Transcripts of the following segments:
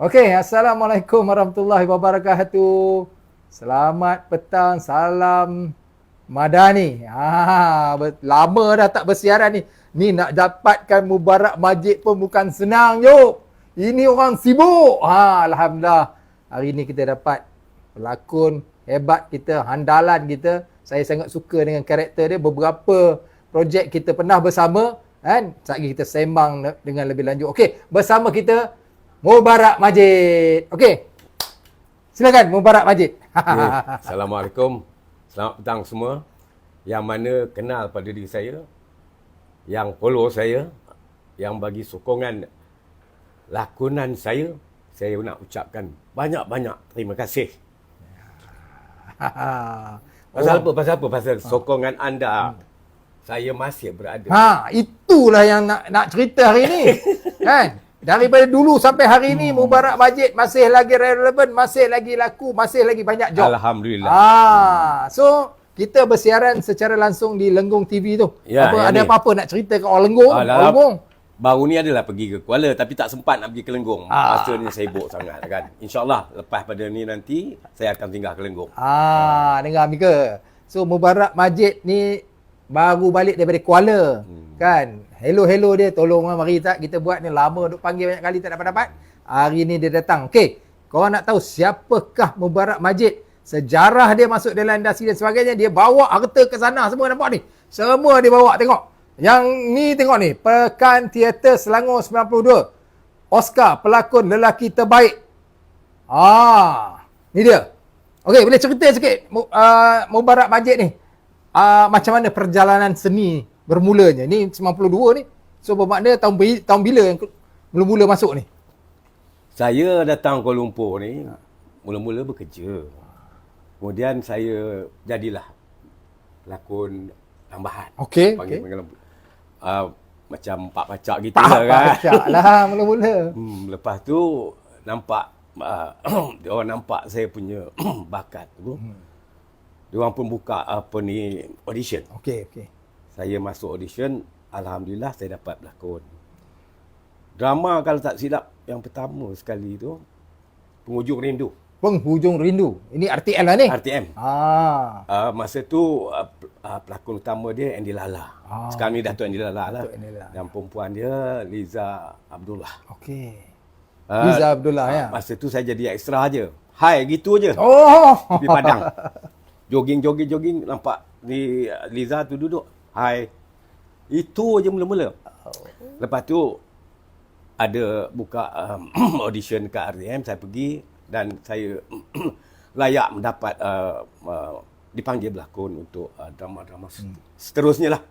Okey, Assalamualaikum warahmatullahi wabarakatuh. Selamat petang, salam Madani. Lama dah tak bersiaran ni. Ni nak dapatkan Mubarak Majid pun bukan senang, Jok. Ini orang sibuk. Alhamdulillah. Hari ni kita dapat pelakon hebat kita, handalan kita. Saya sangat suka dengan karakter dia. Beberapa projek kita pernah bersama, kan? Sekejap kita sembang dengan lebih lanjut. Okey, bersama kita Mubarak Majid. Okey. Silakan Mubarak Majid. Okay. Assalamualaikum. Selamat petang semua. Yang mana kenal pada diri saya, yang follow saya, yang bagi sokongan lakonan saya nak ucapkan banyak-banyak terima kasih. Pasal apa? Pasal sokongan anda. Saya masih berada. Itulah yang nak cerita hari ni. Kan? Daripada dulu sampai hari ni Mubarak Majid masih lagi relevan, masih lagi laku, masih lagi banyak job. Alhamdulillah. So kita bersiaran secara langsung di Lenggong TV tu. Ya, ada apa-apa nak cerita ke orang Lenggong? Lenggong. Baru ni adalah pergi ke Kuala tapi tak sempat nak pergi ke Lenggong. Masa ni sibuk sangat kan. InsyaAllah lepas pada ni nanti saya akan tinggal ke Lenggong. Dengar Mika. So Mubarak Majid ni baru balik daripada Kuala. Kan? Hello dia, tolong mari tak kita buat ni, lama duk panggil banyak kali tak dapat. Hari ni dia datang. Okey, korang nak tahu siapakah Mubarak Majid? Sejarah dia masuk dalam industri dan sebagainya, dia bawa harta ke sana semua, nampak ni. Semua dia bawa, tengok. Yang ni tengok ni, Pekan Teater Selangor 92. Oscar pelakon lelaki terbaik. Ni dia. Okey, boleh cerita sikit Mubarak Majid ni. Macam mana perjalanan seni bermulanya? Ni 92 ni. So bermakna tahun bila yang mula-mula masuk ni? Saya datang Kuala Lumpur ni mula-mula bekerja. Kemudian saya jadilah pelakon tambahan. Okey. Macam Pak Pacak gitu lah kan. Pak Pacak lah mula-mula. Lepas tu nampak dia orang nampak saya punya bakat tu. Dia orang pun buka audition. Okey. Saya masuk audition, alhamdulillah saya dapat berlakon. Drama kalau tak silap yang pertama sekali tu Penghujung Rindu. Penghujung Rindu. Ini RTM lah ni. RTM. Masa tu pelakon utama dia Andy Lala. Sekarang ni Datuk Andy Lala lah. Dan perempuan dia Liza Abdullah. Okey. Liza Abdullah ya. Masa tu saya jadi extra je. Hai gitu je. Di padang. Jogging nampak ni Liza tu duduk. Hai. Itu je mula-mula. Lepas tu ada buka audition kat RTM, saya pergi dan saya layak mendapat dipanggil berlakon untuk drama-drama seterusnya lah.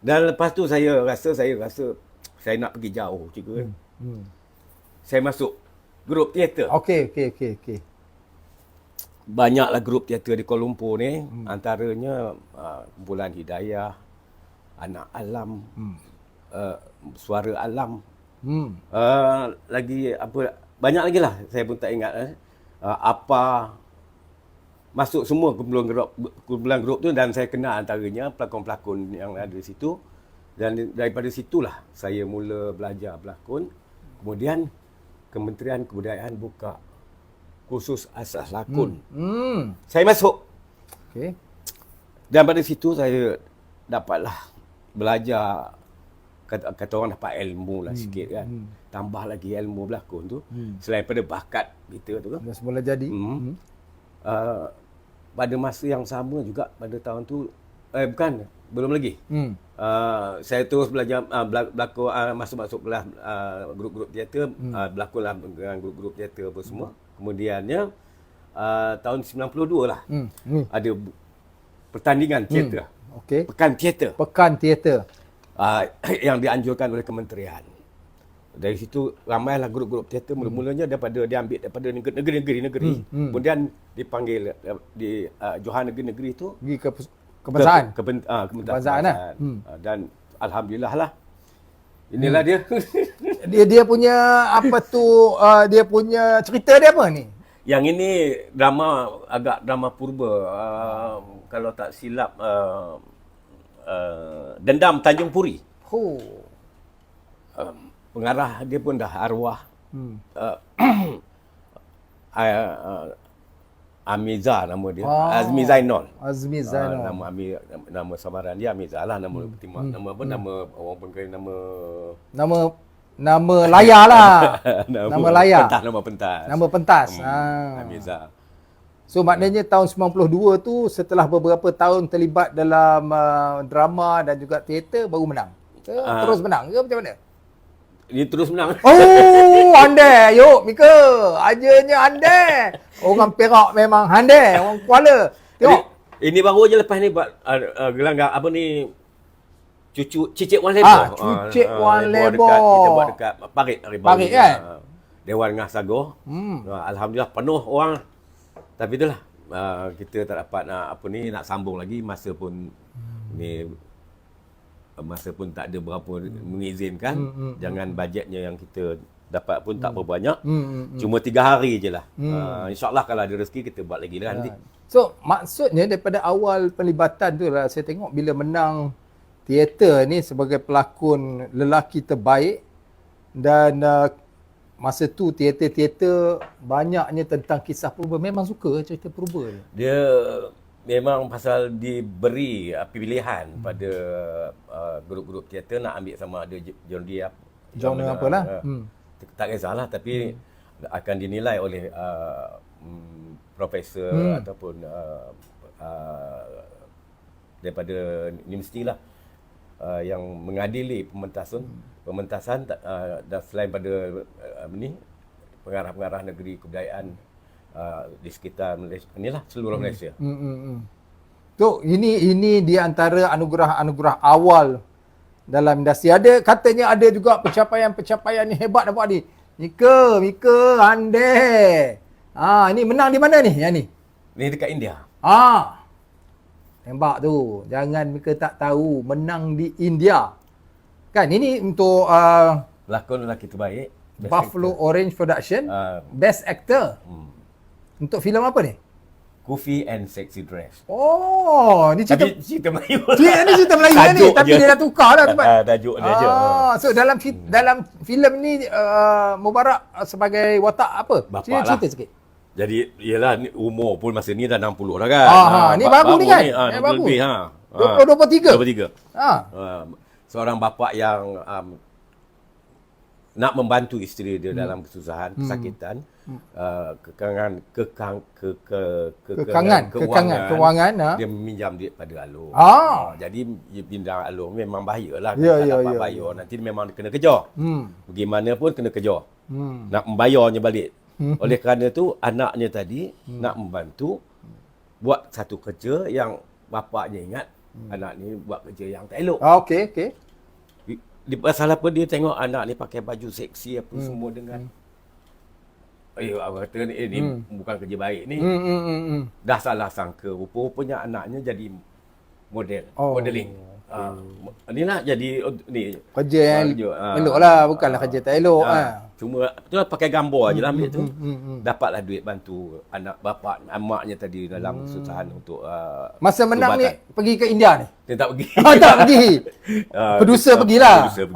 Dan lepas tu saya rasa saya nak pergi jauh juga. Saya masuk grup teater. Okey. Banyaklah grup teater di Kuala Lumpur ni, antaranya Kumpulan Hidayah, Anak Alam, Suara Alam, lagi apa, banyak lagi lah, saya pun tak ingat. Apa, masuk semua kumpulan grup tu dan saya kenal antaranya pelakon-pelakon yang ada di situ. Dan daripada situlah saya mula belajar berlakon. Kemudian Kementerian Kebudayaan buka kursus asas lakon. Saya masuk. Okey. Dan pada situ saya dapatlah belajar, kata orang dapat ilmu lah sikit kan. Tambah lagi ilmu berlakon tu. Selain pada bakat kita tu. Dah semula jadi. Pada masa yang sama juga pada tahun tu, belum lagi. Saya terus belajar berlakon, masuk kelas grup-grup teater, berlakonlah dengan grup-grup teater apa semua. Kemudiannya tahun 92 lah ada pertandingan teater. Okey. Pekan teater. Yang dianjurkan oleh kementerian. Dari situ ramailah grup-grup teater, mula-mulanya diambil daripada negeri-negeri. Kemudian dipanggil di Johan negeri-negeri tu pergi ke kebangsaan. Kebangsaan lah. Dan alhamdulillah lah. Inilah dia. Dia punya apa tu, dia punya cerita dia apa ni? Yang ini drama purba. Kalau tak silap Dendam Tanjung Puri. Pengarah dia pun dah arwah Amiza nama dia. Oh. Azmi Zainal. Azmi Zainal. Nama samaran dia Amiza lah nama pertimbangan. Nama apa? Nama orang panggil Nama layar lah. Nama layar. Nama pentas. Nama pentas. Amiza. So maknanya tahun 92 tu setelah beberapa tahun terlibat dalam drama dan juga teater baru menang. Terus menang ke macam mana? Dia terus menang. Oh, handai. Yuk, Mika. Ajanya handai. Orang Perak memang handai. Orang Kuala. Tengok. Ini baru je lepas ni buat gelanggang apa ni Cicit Wan Lebor. Cicit Wan Lebor. Kita buat dekat Parit hari baru. Parit kan? Dewan Ngah Sago. Alhamdulillah penuh orang. Tapi itulah kita tak dapat nak sambung lagi masa pun masa pun tak ada berapa mengizinkan. Jangan bajetnya yang kita dapat pun tak berapa banyak. Cuma 3 hari je lah. InsyaAllah kalau ada rezeki kita buat lagi lah nanti. So maksudnya daripada awal pelibatan tu lah saya tengok bila menang teater ni sebagai pelakon lelaki terbaik dan masa tu teater-teater banyaknya tentang kisah purba. Memang suka cerita purba ni? Dia memang pasal diberi pilihan pada grup-grup teater nak ambil sama ada genre apalah. Tak kisahlah tapi akan dinilai oleh profesor ataupun daripada universiti lah yang mengadili pementasan dan selain pada pengarah-pengarah negeri kebudayaan di sekitar Malaysia inilah seluruh Malaysia. Tu ini di antara anugerah-anugerah awal dalam industri. Katanya ada juga pencapaian yang hebat nampak ni. Mika handai. Ini menang di mana ni? Yang ni. Ni dekat India. Tembak tu. Jangan Mika tak tahu menang di India. Kan ini untuk pelakon lelaki terbaik Buffalo Orange Production Best Actor. Untuk filem apa ni? Goofy and Sexy Dress. Oh, ni cerita Melayu. Ni cerita Melayu ni tapi dia dah tukar dah tempat. Tajuk dia je. So dalam filem ni Mubarak sebagai watak apa? Cerita sikit. Jadi ialah umur pun masa ni dah 60 dah kan. Ni baru ni kan? Baru. Lebih 23. Seorang bapa yang nak membantu isteri dia dalam kesusahan, kesakitan, kewangan, dia meminjam duit pada Along. Jadi pinjam Along memang bahayalah. Tak dapat bayar nanti memang kena kejar. Bagaimanapun kena kejar. Nak membayarnya balik. Oleh kerana tu anaknya tadi nak membantu buat satu kerja yang bapaknya ingat anak ni buat kerja yang tak elok. Okey. Pasal apa dia tengok anak ni pakai baju seksi apa semua dengan abang kata ni bukan kerja baik ni. Dah salah sangka. Rupa-rupanya anaknya jadi modeling. Inilah jadi ni kerja yang eloklah, bukanlah kerja tak elok. Cuma itulah pakai gambar je lah ambil tu. Dapatlah duit bantu anak bapak amaknya tadi dalam kesusahan untuk masa menang ni pergi ke India ni? Dia tak pergi. Tak pergi. Producer pergilah. Pergi.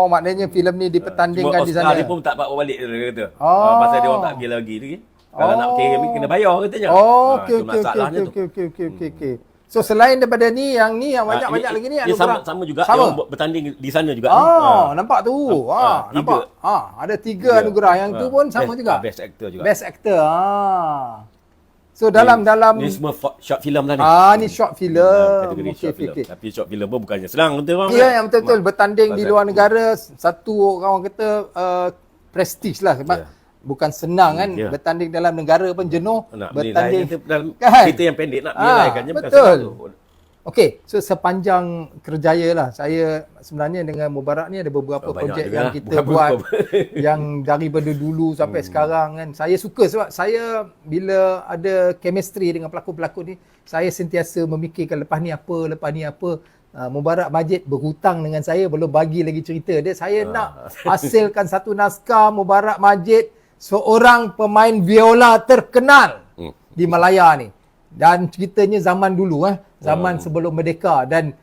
Maknanya filem ni dipertandingkan di sana. Dia pun tak bawa balik dia kata. Pasal dia orang tak pergi lagi lagi. Kalau nak kirim kena bayar katanya. Okey. So selain daripada ni yang banyak-banyak lagi ni sama juga yang bertanding di sana juga. Nampak tu. Nampak. Ada 3 anugerah yang tu pun sama juga. Best Actor juga. Best Actor. So dalam ni semua short film lah ni. Ni short film. Kategori short film. Tapi short film pun bukannya senang betul bang. Ya, yang betul-betul bertanding di luar negara satu orang kata prestige lah sebab bukan senang kan bertanding dalam negara pun jenuh bertanding dalam cerita yang pendek nak menilaikannya bukan senang tu. Okey, so sepanjang kerjaya lah saya sebenarnya dengan Mubarak ni ada beberapa projek yang kita buat yang daripada dulu sampai sekarang kan. Saya suka sebab saya bila ada chemistry dengan pelakon-pelakon ni saya sentiasa memikirkan lepas ni apa. Mubarak Majid berhutang dengan saya belum bagi lagi cerita dia. Saya nak hasilkan satu naskah Mubarak Majid seorang pemain biola terkenal di Malaya ni. Dan ceritanya zaman dulu zaman sebelum merdeka dan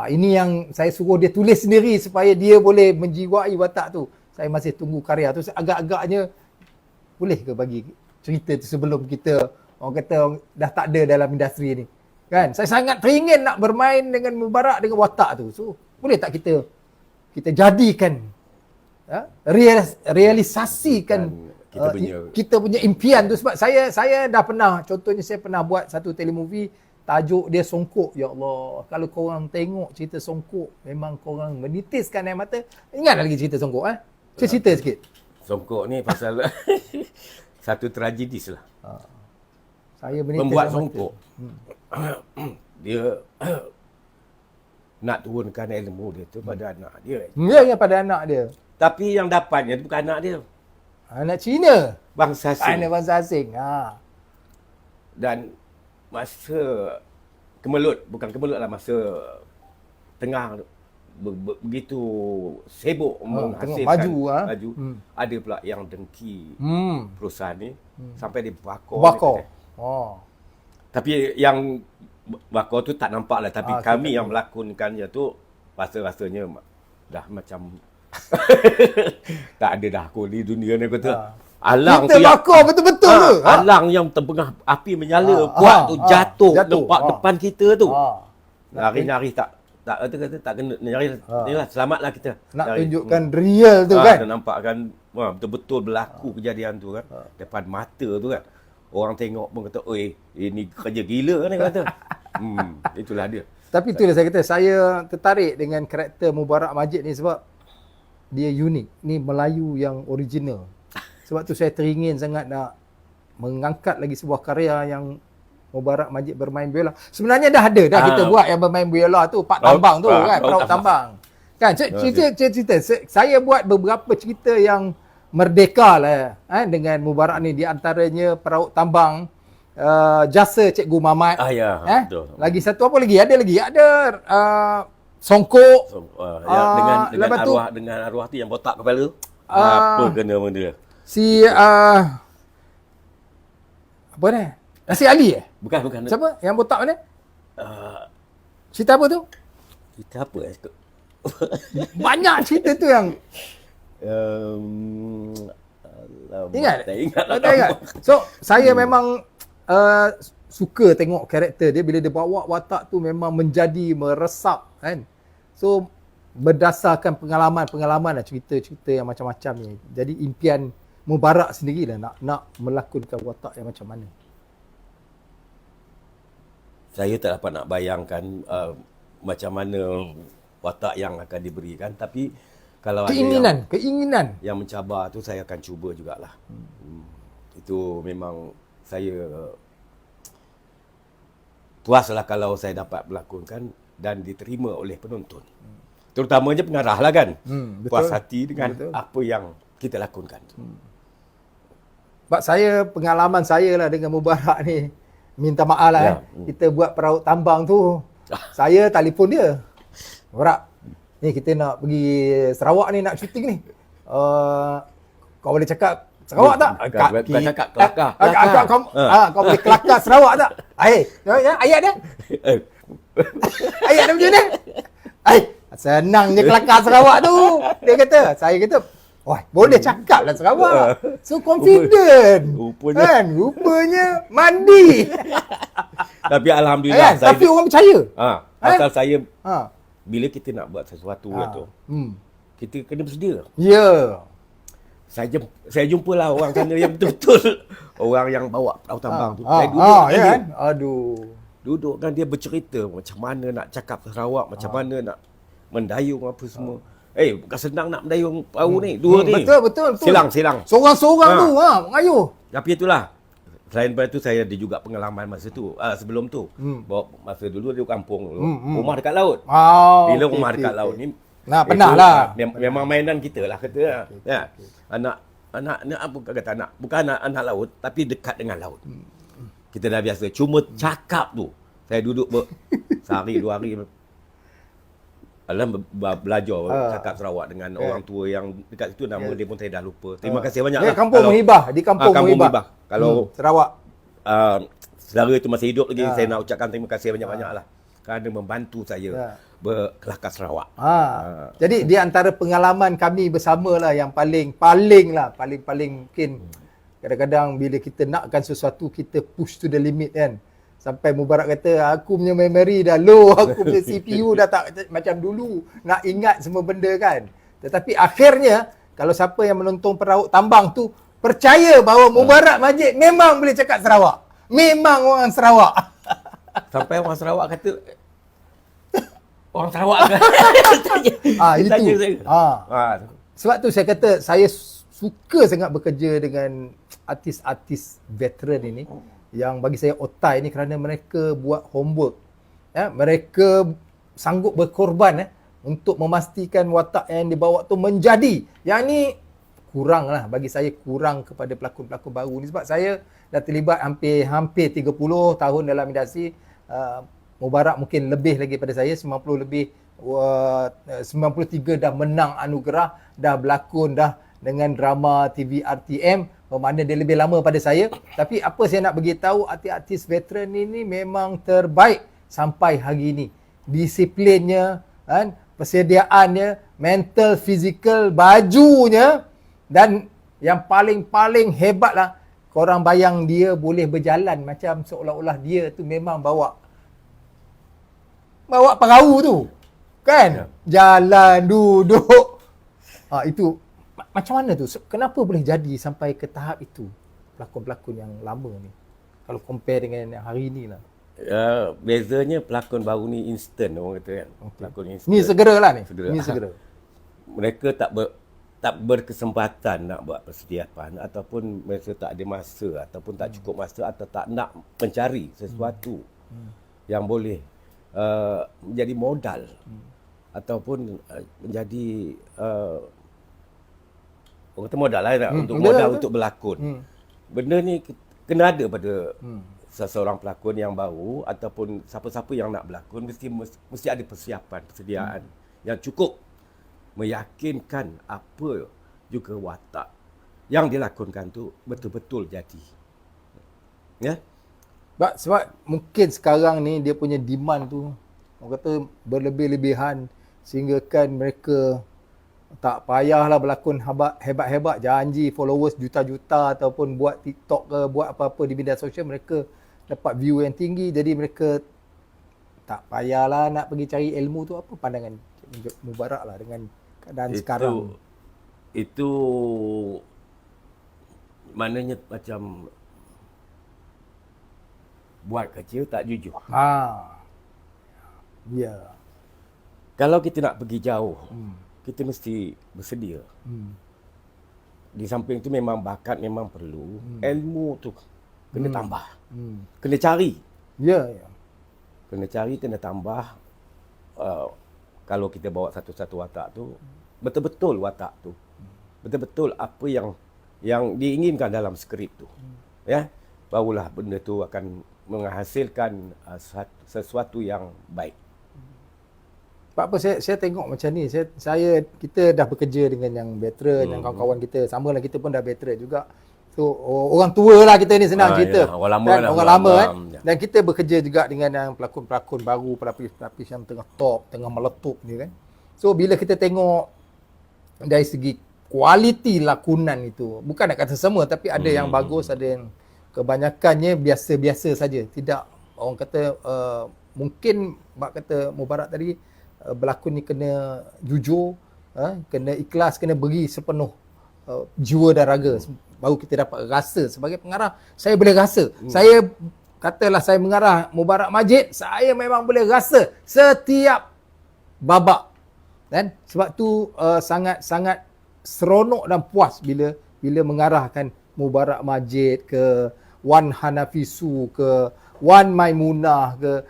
ini yang saya suruh dia tulis sendiri supaya dia boleh menjiwai watak tu. Saya masih tunggu karya tu. Agak-agaknya boleh ke bagi cerita tu sebelum kita orang kata dah tak ada dalam industri ni. Kan? Saya sangat teringin nak bermain dengan Mubarak dengan watak tu. So, boleh tak kita jadikan realisasikan kita punya impian tu, sebab saya dah pernah, contohnya saya pernah buat satu telemovie tajuk dia Songkok. Ya Allah, kalau korang tengok cerita Songkok memang korang menitiskan air mata. Ingat lagi cerita Songkok Saya cerita sikit. Songkok ni pasal satu tragedis lah. Saya menitis Pembuat air mata. Songkok dia nak turunkan ilmu dia tu pada anak dia. Ya, pada anak dia. Tapi yang dapatnya tu bukan anak dia, Anak Cina. bangsa asing. Anak bangsa asing. Dan masa bukan kemelut lah, masa tengah begitu sibuk menghasilkan maju, ada pula yang dengki perusahaan ni sampai dia bakar. Tapi yang bakar tu tak nampak lah, tapi kami yang melakonkannya tu rasa-rasanya dah macam tak ada dah aku di dunia ni kata. Alang kita tu bakar betul-betul tu. Alang yang tengah api menyala buat tu jatuh nampak depan kita tu. Nyari-nyari tak kena nyari inilah, selamatlah kita. Nak tunjukkan real tu kan. Nak nampak kan betul-betul berlaku kejadian tu kan depan mata tu kan. Orang tengok pun kata, "Oi, ini kerja gila ni," kata. Itulah dia. Tapi itulah saya kata, saya tertarik dengan karakter Mubarak Majid ni sebab dia unik. Ni Melayu yang original. Sebab tu saya teringin sangat nak mengangkat lagi sebuah karya yang Mubarak Majid bermain biola. Sebenarnya dah ada kita buat yang bermain biola tu, Pak Tambang tu kan, Perahu Tambang. Kan, cerita. Saya buat beberapa cerita yang merdeka lah dengan Mubarak ni, di antaranya Perahu Tambang, Jasa Cikgu Mamat. Betul. Lagi satu apa lagi? Ada Songkok. Dengan arwah tu yang botak kepala. Apa kena benda? Si apa ni? Nasi Ali Bukan. Siapa? Yang botak mana? Cerita apa tu? Cerita apa Banyak cerita tu yang ingat? Tak ingat. So, saya memang suka tengok karakter dia bila dia bawa watak tu, memang menjadi meresap kan. So, berdasarkan pengalaman lah, cerita-cerita yang macam-macam ni. Jadi impian Mubarak sendirilah nak melakonkan watak yang macam mana. Saya tak dapat nak bayangkan macam mana watak yang akan diberikan, tapi kalau keinginan yang mencabar tu saya akan cuba jugalah. Itu memang saya puaslah kalau saya dapat melakonkan dan diterima oleh penonton. Terutamanya pengarah lah kan. Puas hati dengan apa yang kita lakonkan. Sebab pengalaman saya lah dengan Mubarak ni, minta maaf lah kita buat Perahu Tambang tu, saya telefon dia, Mubarak, ni kita nak pergi Sarawak ni, nak syuting ni, kau boleh cakap Sarawak tak? Bukan cakap kelakar. Kau boleh kelakar Sarawak tak? Ayat dia ayat dia macam mana? Senang je kelakar Sarawak tu, dia kata. Saya kata, wah, boleh cakap lah Sarawak. So confident. Rupanya mandi. Tapi alhamdulillah tapi orang percaya. Pasal saya bila kita nak buat sesuatu tu, kita kena bersedia. Ya. Saya jumpalah orang sana yang betul-betul orang yang bawa Perahu Tambang tu. Saya duduk dengan dia. Kan? Aduh. Duduk kan, dia bercerita macam mana nak cakap Sarawak, macam mana nak mendayung apa semua. Bukan senang nak mendayung perahu ni, dua ni. Betul. Silang. Seorang-seorang tu, mengayuh. Tapi itulah. Selain daripada tu, saya ada juga pengalaman masa tu, sebelum tu. Bawa masa dulu dia kampung dulu. Rumah dekat laut. Bila rumah dekat laut ni, pernah lah. Memang mainan kita lah kata. Anak apa kata anak, bukan anak laut, tapi dekat dengan laut. Kita dah biasa. Cuma cakap tu, saya duduk sehari 2 hari belajar cakap Sarawak dengan orang tua yang dekat situ. Nama dia pun saya dah lupa. Terima kasih banyak lah. Kampung Muhibah. Di Kampung kerana membantu saya Ya. berkelakar Sarawak. Jadi di antara pengalaman kami bersama lah yang paling mungkin kadang-kadang bila kita nakkan sesuatu kita push to the limit kan. Sampai Mubarak kata aku punya memory dah low, aku punya CPU dah tak macam dulu nak ingat semua benda kan. Tetapi akhirnya kalau siapa yang menonton perahu tambang tu percaya bahawa Mubarak Majid memang boleh cakap Sarawak. Memang orang Sarawak. Sampai orang Sarawak kata orang Sarawak kan? Itu. Tanya saya. Sebab tu saya kata saya suka sangat bekerja dengan artis-artis veteran ini yang bagi saya otai ni kerana mereka buat homework. Ya, mereka sanggup berkorban untuk memastikan watak yang dibawa tu menjadi. Yang ni kurang lah bagi saya, kurang kepada pelakon-pelakon baru ni sebab saya dah terlibat hampir 30 tahun dalam industri. Mubarak mungkin lebih lagi pada saya, 90 lebih, 93 dah menang anugerah, dah berlakon dah dengan drama TV RTM, bermakna dia lebih lama pada saya. Tapi apa saya nak beritahu, artis-artis veteran ini memang terbaik sampai hari ini. Disiplinnya, kan, persediaannya, mental, fizikal, bajunya, dan yang paling hebatlah, korang bayang dia boleh berjalan macam seolah-olah dia tu memang bawa perahu tu. Kan? Jalan, duduk. Itu macam mana tu? Kenapa boleh jadi sampai ke tahap itu pelakon-pelakon yang lama ni? Kalau compare dengan yang hari ni lah. Bezanya pelakon baru ni instant orang kata kan. Okay. Pelakon instant. Ni segera lah ni. Ni segera. Mereka tak berkesempatan nak buat persediaan ataupun mereka tak ada masa ataupun tak cukup masa atau tak nak mencari sesuatu yang boleh menjadi modal ataupun menjadi orang kata modal lah untuk modal untuk berlakon. Benda ni kena ada pada seseorang pelakon yang baru ataupun siapa-siapa yang nak berlakon mesti ada persiapan, persediaan yang cukup meyakinkan apa juga watak yang dilakonkan tu betul-betul jadi. Ya? Sebab mungkin sekarang ni dia punya demand tu orang kata berlebih-lebihan sehingga kan mereka tak payahlah berlakon hebat-hebat, janji followers juta-juta ataupun buat TikTok ke buat apa-apa di media sosial, mereka dapat view yang tinggi, jadi mereka tak payahlah nak pergi cari ilmu tu. Apa pandangan Mubarak lah dengan keadaan sekarang? Itu maknanya macam buat kerja tak jujur. Ya. Kalau kita nak pergi jauh, kita mesti bersedia. Di samping tu memang bakat memang perlu, ilmu tu kena tambah. Kena cari. Ya. Kena cari, kena tambah. Kalau kita bawa satu-satu watak tu, betul-betul watak tu. Betul-betul apa yang diinginkan dalam skrip tu. Ya, barulah benda tu akan menghasilkan sesuatu yang baik. Sebab apa saya tengok macam ni, kita dah bekerja dengan yang veteran, yang kawan-kawan kita, samalah kita pun dah veteran juga. So orang tua lah kita ni, senang cerita. Ya, orang lama kan, lah, orang lama kan. Dan kita bekerja juga dengan yang pelakon-pelakon baru, pelapis-pelapis yang tengah top, tengah meletup ni kan. So bila kita tengok dari segi kualiti lakonan itu, bukan nak kata semua, tapi ada yang bagus, ada yang kebanyakannya biasa-biasa saja. Tidak, orang kata mungkin bak kata Mubarak tadi, berlakon ni kena jujur, kena ikhlas, kena beri sepenuh jiwa dan raga, baru kita dapat rasa. Sebagai pengarah, saya boleh rasa. Saya katalah saya mengarah Mubarak Majid, saya memang boleh rasa setiap babak. Dan sebab tu sangat-sangat seronok dan puas bila mengarahkan Mubarak Majid ke Wan Hanafisu ke Wan Maimunah ke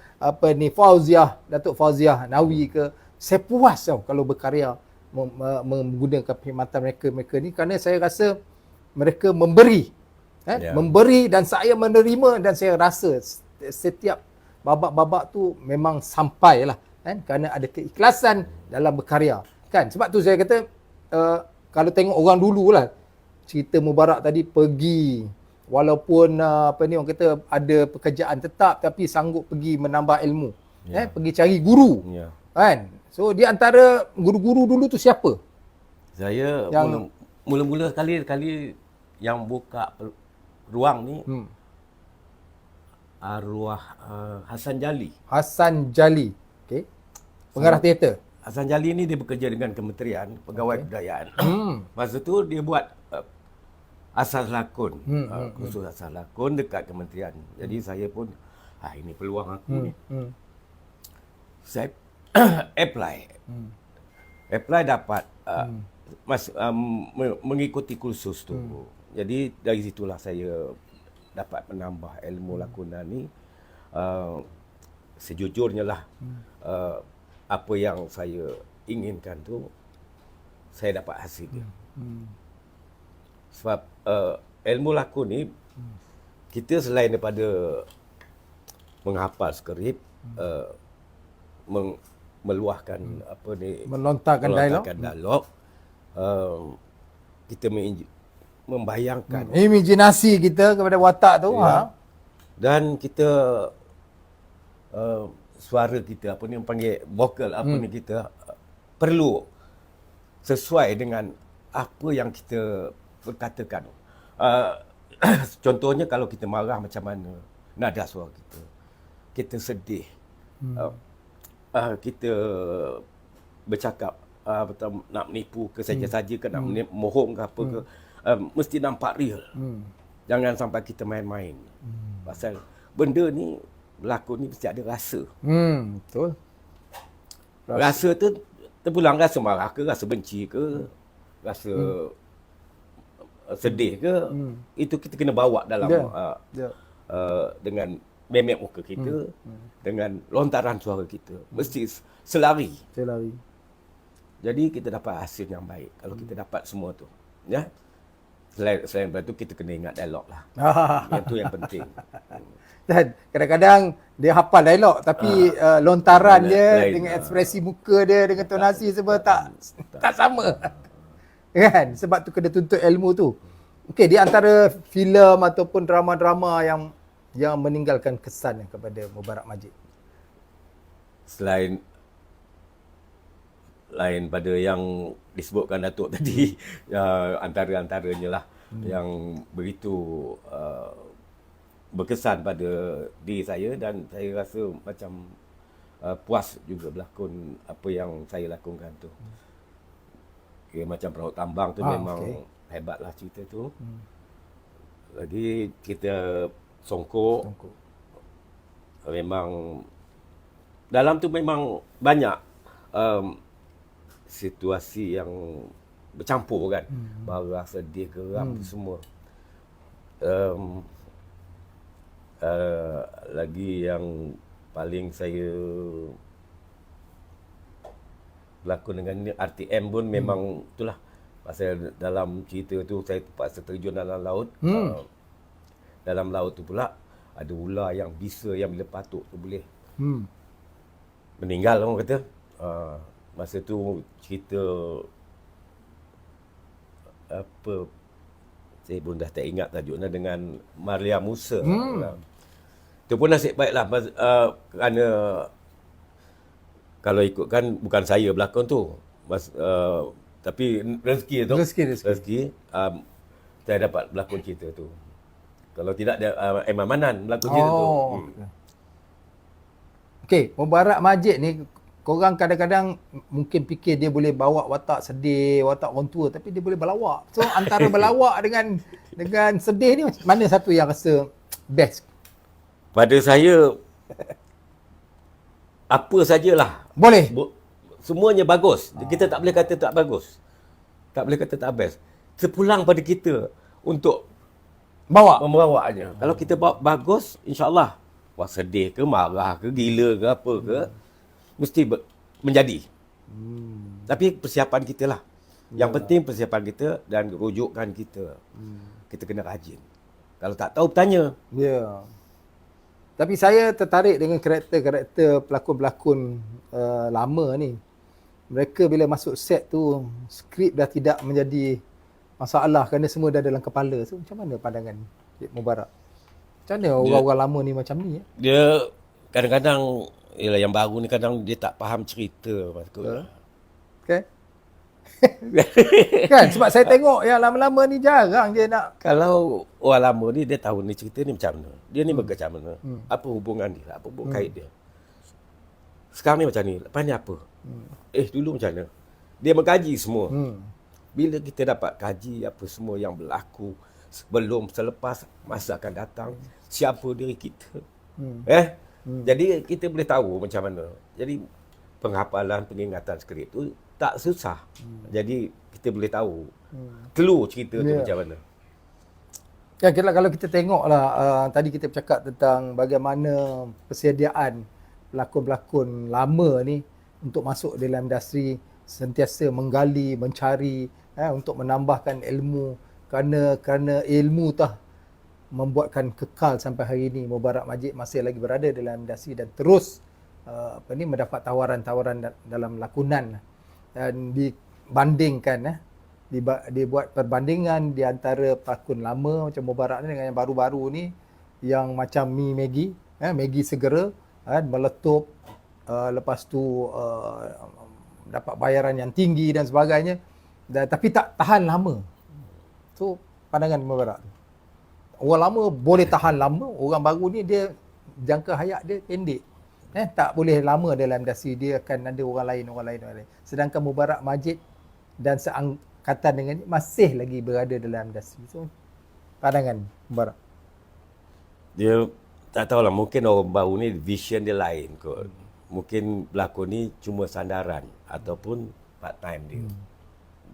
Fauziah, Datuk Fauziah Nawi ke. Saya puas tau kalau berkarya menggunakan perkhidmatan mereka ni, kerana saya rasa mereka memberi memberi dan saya menerima, dan saya rasa setiap babak-babak tu memang sampai lah kan, kerana ada keikhlasan dalam berkarya kan. Sebab tu saya kata kalau tengok orang dulu lah, cerita Mubarak tadi pergi walaupun orang kata ada pekerjaan tetap, tapi sanggup pergi menambah ilmu Pergi cari guru. Ya. Kan? So di antara guru-guru dulu tu siapa? Saya Yang- mula-mula kali yang buka ruang ni arwah Hasan Jali. Hasan Jali. Okey. Pengarah teater. Hasan Jali ni dia bekerja dengan Kementerian Pegawai Kebudayaan. Masa tu dia buat asas lakon, khusus asas lakon dekat kementerian. Jadi saya pun, ini peluang aku ni. Saya apply. Apply dapat mengikuti kursus tu. Jadi dari situlah saya dapat menambah ilmu lakonan ni. Sejujurnya lah, apa yang saya inginkan tu, saya dapat hasil dia. Sebab ilmu lakon ni, kita selain daripada menghafal skrip, meluahkan Melontarkan dialog, kita membayangkan imajinasi kita kepada watak tu. dan kita suara kita apa ni panggil vokal ni kita perlu sesuai dengan apa yang kita berkatakan. Contohnya kalau kita marah macam mana nada suara kita sedih, kita bercakap nak menipu ke saja-saja ke nak mohong ke apa ke, mesti nampak real. Jangan sampai kita main-main. Pasal benda ni berlakon ni mesti ada rasa. Betul. Rasa tu terpulang, rasa marah ke, rasa benci ke, rasa sedih ke, itu kita kena bawa dalam dengan memek muka kita, dengan lontaran suara kita. Mesti selari. Jadi kita dapat hasil yang baik kalau kita dapat semua tu. Ya. Selain daripada tu kita kena ingat dialog lah. Yang tu yang penting. Dan kadang-kadang dia hafal dialog tapi lontaran dia lain, dengan ekspresi muka dia, dengan tonasi semua tak sama. Kan? Sebab tu kena tuntut ilmu tu. Okey, di antara filem ataupun drama-drama yang meninggalkan kesan kepada Mubarak Majid. Lain pada yang disebutkan Datuk tadi, antara-antaranya lah yang begitu berkesan pada diri saya, dan saya rasa macam puas juga berlakon apa yang saya lakonkan tu. Okay, macam Perahu Tambang tu memang hebatlah cerita tu. Lagi kita Songkok. Memang dalam tu memang banyak situasi yang bercampur kan. Marah, sedih, geram semua. Lagi yang paling saya berlakon dengan ni, RTM pun memang itulah. Pasal dalam cerita tu saya terpaksa terjun dalam laut. Dalam laut tu pula ada ular yang bisa, yang bila patuk tu boleh meninggal, orang kata. Masa tu cerita apa, saya pun dah tak ingat tajuknya, dengan Maria Musa. Itu pun nasib baiklah, kerana kalau ikutkan bukan saya berlakon tu, tapi rezeki tu. Rezeki. Saya dapat berlakon cerita tu. Kalau tidak ada Aiman Manan berlakon cerita tu. Okey, Mubarak Majid ni korang kadang-kadang mungkin fikir dia boleh bawa watak sedih, watak orang tua, tapi dia boleh berlawak. So antara berlawak dengan sedih ni, mana satu yang rasa best? Pada saya apa sajalah. Boleh. Semuanya bagus. Kita tak boleh kata tak bagus. Tak boleh kata tak best. Terpulang pada kita untuk membawanya. Kalau kita bawa bagus, insya-Allah. Wah, sedih ke, marah ke, gila ke, apa ke, mesti menjadi. Tapi persiapan kita lah. Yang penting persiapan kita dan rujukan kita. Kita kena rajin. Kalau tak tahu, bertanya. Ya. Tapi saya tertarik dengan karakter pelakon-pelakon lama ni. Mereka bila masuk set tu, skrip dah tidak menjadi masalah kerana semua dah dalam kepala. So macam mana pandangan Cik Mubarak? Macam mana orang-orang lama ni macam ni? Dia kadang-kadang Yelah, yang baru ni kadang dia tak faham cerita. Patut. Okay. Kan sebab saya tengok yang lama-lama ni jarang dia nak. Kalau orang lama ni, dia tahu ni cerita ni macam mana. Dia ni macam mana. Apa hubungan dia, apa hubungan kait dia. Sekarang ni macam ni, lepas ni apa? Dulu macam mana? Dia mengkaji semua. Bila kita dapat kaji apa semua yang berlaku sebelum, selepas, masa akan datang, siapa diri kita. Jadi kita boleh tahu macam mana. Jadi penghafalan, pengingatan skrip tu tak susah. Jadi kita boleh tahu clue cerita tu macam mana. Kan kalau kita tengoklah tadi kita bercakap tentang bagaimana persediaan pelakon-pelakon lama ni untuk masuk dalam industri, sentiasa menggali, mencari untuk menambahkan ilmu, kerana ilmu tah membuatkan kekal sampai hari ini. Mubarak Majid masih lagi berada dalam industri dan terus mendapat tawaran-tawaran dalam lakonan, dan dibandingkan dibuat perbandingan di antara pelakon lama macam Mubarak ni dengan yang baru-baru ni, yang macam Maggie segera meletup, lepas tu dapat bayaran yang tinggi dan sebagainya, tapi tak tahan lama. Tu pandangan Mubarak. Orang lama boleh tahan lama, orang baru ni dia jangka hayat dia pendek. Tak boleh lama dalam industri, dia akan ada orang lain. Sedangkan Mubarak Majid dan seangkatan dengan ni masih lagi berada dalam industri. So, pandangan Mubarak. Dia tak tahulah, mungkin orang baru ni vision dia lain kot. Mungkin pelakon ni cuma sandaran ataupun part time dia.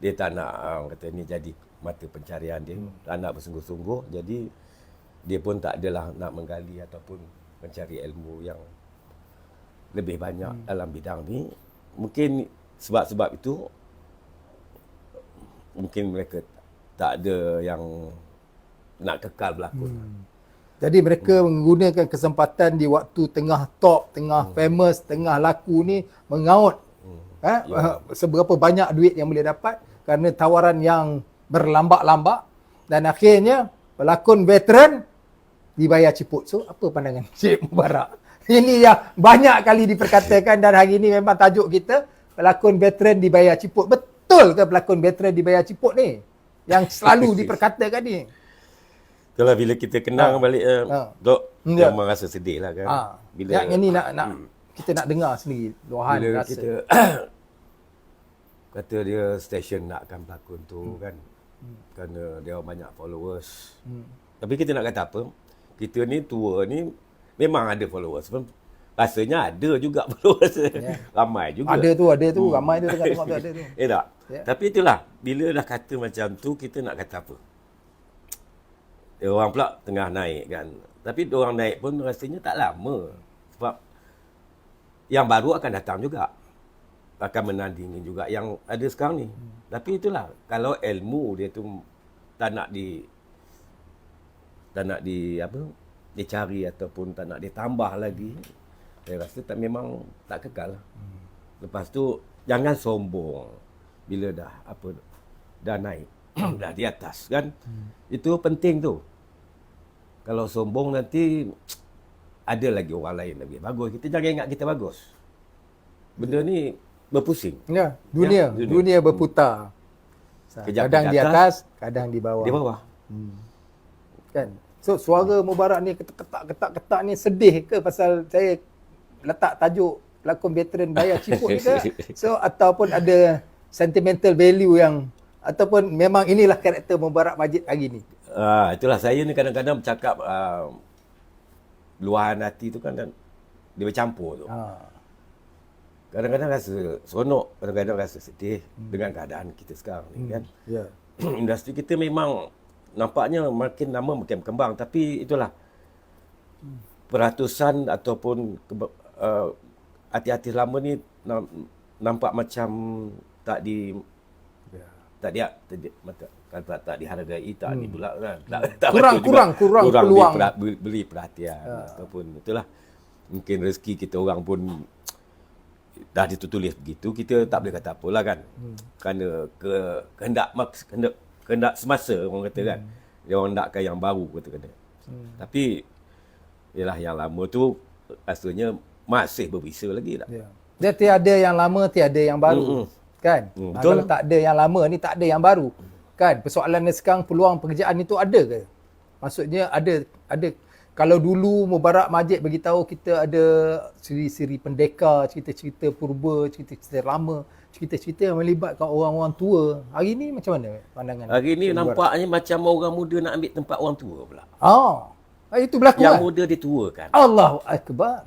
Dia tak nak kata ni jadi mata pencarian dia, tak nak bersungguh-sungguh. Jadi dia pun tak adalah nak menggali ataupun mencari ilmu yang lebih banyak dalam bidang ni. Mungkin sebab-sebab itu mungkin mereka tak ada yang nak kekal berlakon. Jadi mereka menggunakan kesempatan di waktu tengah top, tengah famous, tengah laku ni, mengaut seberapa banyak duit yang boleh dapat kerana tawaran yang berlambak-lambak, dan akhirnya pelakon veteran dibayar ciput. So apa pandangan Cik Mubarak? Ini yang banyak kali diperkatakan dan hari ini memang tajuk kita, pelakon veteran dibayar ciput. Betul ke pelakon veteran dibayar ciput ni? Yang selalu diperkatakan ni. Itulah bila kita kenang balik Dok, memang rasa sedih lah kan. Bila yang ini nak kita nak dengar sendiri luahan bila rasa. Kita kata dia stesen nakkan pelakon tu kan. Kerana dia banyak followers. Tapi kita nak kata apa? Kita ni tua ni memang ada followers pun. Rasanya ada juga followers. Ramai juga. Ada tu, ramai tu tengok tu ada tu. Tak? Tapi itulah, bila dah kata macam tu, kita nak kata apa? Orang pula tengah naik kan. Tapi orang naik pun rasanya tak lama. Sebab yang baru akan datang juga. Akan menandingi juga yang ada sekarang ni. Tapi itulah, kalau ilmu dia tu tak nak dicari ataupun tak nak ditambah lagi, saya rasa memang tak kekal. Lepas tu jangan sombong bila dah naik, dah di atas kan. Itu penting tu. Kalau sombong nanti ada lagi orang lain lebih bagus. Kita jangan ingat kita bagus. Benda ni berpusing. Ya, dunia berputar. Kadang di atas, kadang di bawah. Di bawah. Kan? So suara Mubarak ni ketak-ketak ni sedih ke pasal saya letak tajuk pelakon veteran bayar ciput ni ke? So ataupun ada sentimental value yang, ataupun memang inilah karakter Mubarak Majid hari ni? Itulah, saya ni kadang-kadang bercakap luahan hati tu kan dia bercampur tu. Kadang-kadang rasa seronok, kadang-kadang rasa sedih dengan keadaan kita sekarang ni kan. Industri kita memang nampaknya makin lama makin berkembang, tapi itulah peratusan ataupun artis-artis lama ni nampak macam tak dihargai, tak pula kan. Kurang peluang beli perhatian ataupun itulah, mungkin rezeki kita orang pun dah ditulis begitu, kita tak boleh kata apalah kan. Kerana kehendak semasa orang kata kan. Dia orang nakkan yang baru kata. Tapi yalah, yang lama tu rasanya masih berbisa lagi tak. Ya. Dia tiada yang lama, tiada yang baru. Kan? Betul. Kalau tak ada yang lama ni, tak ada yang baru. Kan? Persoalannya sekarang peluang pekerjaan itu ada ke? Maksudnya ada. Kalau dulu Mubarak Majid beritahu kita ada siri-siri pendekar, cerita-cerita purba, cerita-cerita lama, cerita-cerita yang melibatkan orang-orang tua. Hari ni macam mana pandangan? Hari ni nampaknya macam orang muda nak ambil tempat orang tua pula. Itu berlaku Yang kan? muda dituakan. Allahu Akbar.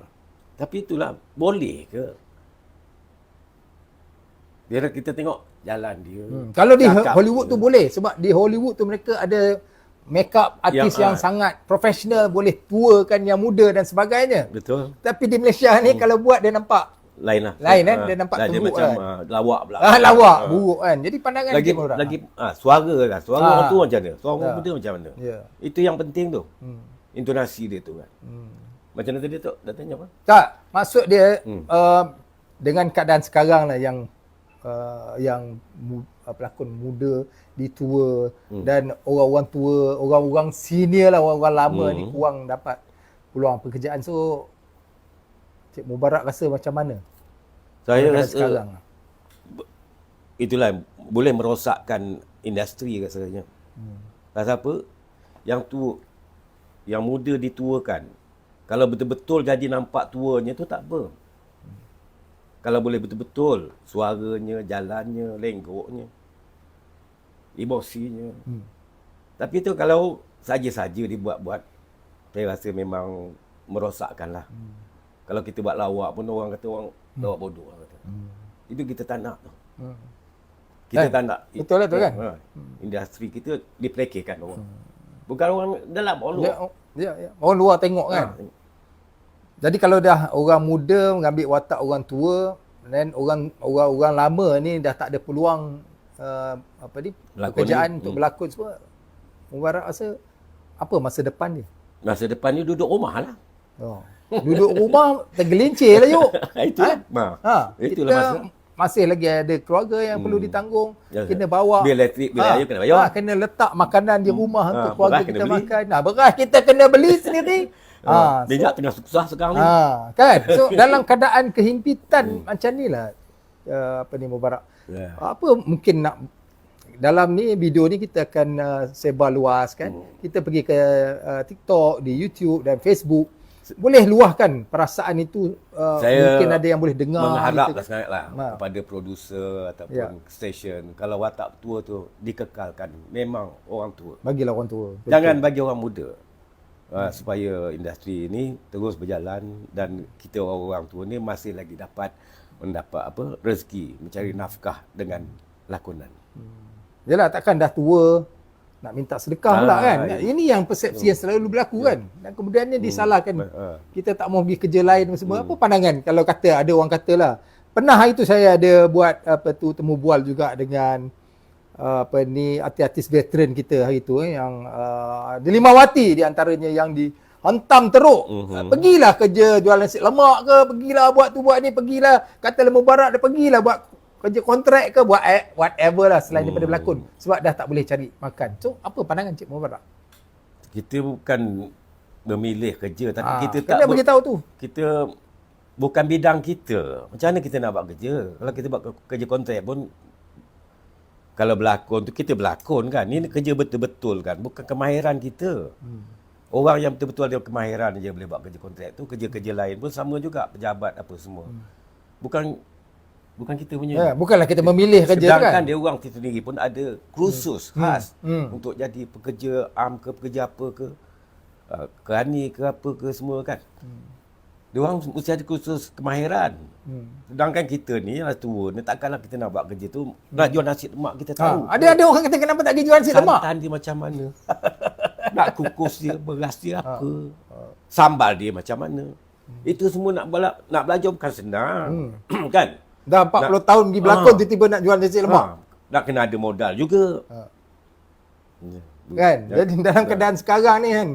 Tapi itulah, boleh ke? Biar kita tengok jalan dia. Kalau di cakap Hollywood dia. tu boleh. Sebab di Hollywood tu mereka ada makeup artis yang sangat profesional, boleh tuakan yang muda dan sebagainya. Betul. Tapi di Malaysia ni kalau buat dia nampak Lain lah. lain kan? Dia nampak dia teruk macam kan? lawak pula. Lawak, buruk kan. Jadi pandangan Lagi Cik Mubarak. suara lah. Suara orang tua macam mana? Suara orang muda macam mana? Ya. Itu yang penting tu. Intonasi dia tu kan. Macam mana tadi tu? Dah tanya apa? Tak, maksud dia dengan keadaan sekarang lah yang pelakon muda ditua dan orang-orang tua, orang-orang senior lah, orang-orang lama ni kurang dapat peluang pekerjaan. So Cik Mubarak rasa macam mana? Saya rasa sekarang itulah boleh merosakkan industri rasanya. Pasal apa? Yang muda dituakan. Kalau betul-betul jadi nampak tuanya tu tak apa. Kalau boleh betul-betul suaranya, jalannya, lenggoknya, emosinya. Tapi tu kalau saja-saja dibuat-buat, saya rasa memang merosakkan lah. Kalau kita buat lawak pun orang kata orang lawak bodoh. Kata. Itu kita tak nak tu. Kita tak nak. Betul lah tu kan? Industri kita diperlekehkan orang. Bukan orang dalam, orang luar. Ya. Orang luar tengok kan? Jadi kalau dah orang muda mengambil watak orang tua, dan orang lama ni dah tak ada peluang pekerjaan untuk berlakon semua, Mubarak rasa apa masa depan dia? Masa depan ni duduk rumah lah. Duduk rumah tergelincir lah yuk. Itulah. Itulah kita masa. masih lagi ada keluarga yang perlu ditanggung. Kena bawa bil elektrik, bil air kena bayar. kena letak makanan di rumah untuk keluarga beras kita kena beli. makan. Beras kita kena beli sendiri. Minyak tengah susah sekarang ni. Kan? So dalam keadaan kehimpitan macam ni lah Mubarak. Apa mungkin nak dalam ni video ni kita akan sebar luas kan. Kita pergi ke TikTok, di YouTube dan Facebook. Boleh luahkan perasaan itu. Saya mungkin ada yang boleh dengar. mengharaplah sangatlah kepada produser ataupun stesen, kalau watak tua tu dikekalkan, memang orang tua. Bagilah orang tua. Betul. Jangan bagi orang muda. Supaya industri ini terus berjalan dan kita orang tua ni masih lagi mendapat rezeki, mencari nafkah dengan lakonan. Yalah, takkan dah tua nak minta sedekah pula kan. Ini yang persepsi yang selalu berlaku kan. Dan kemudiannya disalahkan. Kita tak mau pergi kerja lain semua. Apa pandangan kalau kata ada orang katalah. Pernah hari tu saya ada buat temu bual juga dengan artis-artis veteran kita hari tu yang Delimawati di antaranya yang dihantam teruk. Pergilah kerja jual nasi lemak ke, pergilah buat tu buat ni, pergilah kata Mubarak dia pergilah buat kerja kontrak ke, buat whatever lah selain daripada berlakon, sebab dah tak boleh cari makan. So apa pandangan Cik Mubarak? Kita bukan memilih kerja, tapi kita kena beritahu tu. Kita bukan bidang kita. Macam mana kita nak buat kerja? Kalau kita buat kerja kontrak pun, kalau berlakon tu kita berlakon kan. Ini kerja betul-betul kan. Bukan kemahiran kita. Orang yang betul-betul ada kemahiran je boleh buat kerja kontrak tu. Kerja-kerja lain pun sama juga. Pejabat apa semua. Bukan kita punya. Bukanlah kita memilih kerja kan. Sedangkan dia orang kita sendiri pun ada kursus khas untuk jadi pekerja ke pekerja apa ke. Kerani ke apa ke semua kan. Dia orang mesti ada kursus kemahiran. Sedangkan kita ni yang tua ni, takkanlah kita nak buat kerja tu nak jual nasi lemak, kita tahu. Ada orang kata kenapa tak pergi jual nasi lemak? Santan dia macam mana? Nak kukus dia, beras dia apa? Sambal dia macam mana? Itu semua nak belajar bukan senang. Kan? Dah 40 tahun pergi berlakon tiba-tiba nak jual nasi lemak. Nak kena ada modal juga. Kan? Jadi dalam keadaan sekarang ni kan,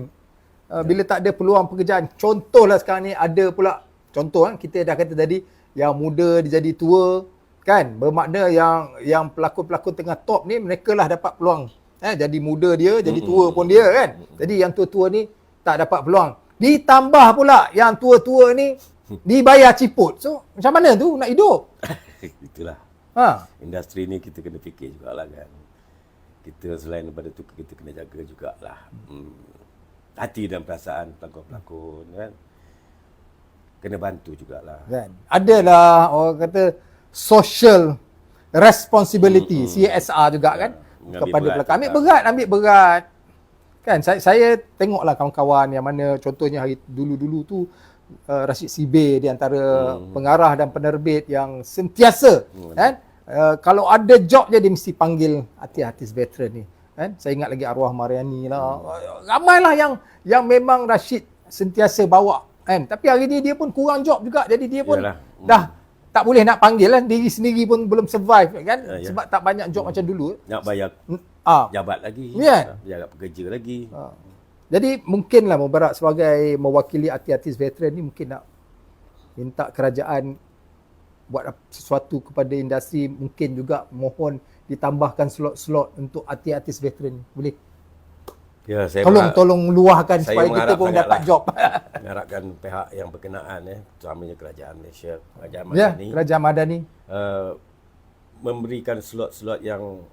bila tak ada peluang pekerjaan, contohlah sekarang ni ada pula, contoh kan, kita dah kata tadi, yang muda dia jadi tua, kan? Bermakna yang pelakon-pelakon tengah top ni, mereka lah dapat peluang. Jadi muda dia, jadi tua pun dia kan. Jadi yang tua-tua ni tak dapat peluang. Ditambah pula yang tua-tua ni dibayar ciput. So macam mana tu nak hidup? Itulah. Ha. Industri ni kita kena fikir jugalah kan. Kita selain daripada tu kita kena jaga jugalah hati dan perasaan pelakon-pelakon kan. Kena bantu jugalah. Kan. Adalah orang kata social responsibility, CSR juga kan, kepada pelakon. Ambil berat. Kan saya tengoklah kawan-kawan yang mana contohnya hari dulu-dulu tu Rashid Sibir di antara pengarah dan penerbit yang sentiasa kan kalau ada job je dia mesti panggil artis-artis veteran ni kan. Saya ingat lagi arwah Mariani lah. Ramailah yang memang Rashid sentiasa bawa kan. Tapi hari ni dia pun kurang job juga. Jadi dia pun dah tak boleh nak panggil lah. Diri sendiri pun belum survive kan. Sebab tak banyak job macam dulu. Nak bayar jabat lagi. Jabat pekerja lagi. Jadi mungkinlah Mubarak sebagai mewakili artis-artis veteran ni mungkin nak minta kerajaan buat sesuatu kepada industri. Mungkin juga mohon ditambahkan slot-slot untuk artis-artis veteran ni. Boleh? Ya, tolong luahkan supaya kita pun dapat job. Mengharapkan pihak yang berkenaan terutamanya kerajaan Malaysia, kerajaan Madani. Kerajaan Madani memberikan slot-slot yang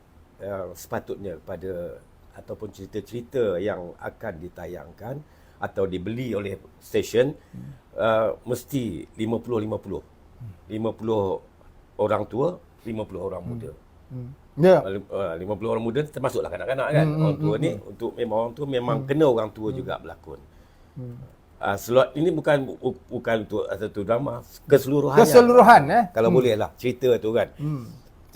sepatutnya kepada ataupun cerita-cerita yang akan ditayangkan atau dibeli oleh stesen mesti 50-50. 50 orang tua, 50 orang muda. 50 orang muda termasuklah kanak-kanak kan. Orang tua ni untuk memang orang tua memang kena orang tua juga berlakon. Slot ini bukan untuk satu drama, keseluruhan. Kalau boleh lah cerita tu kan.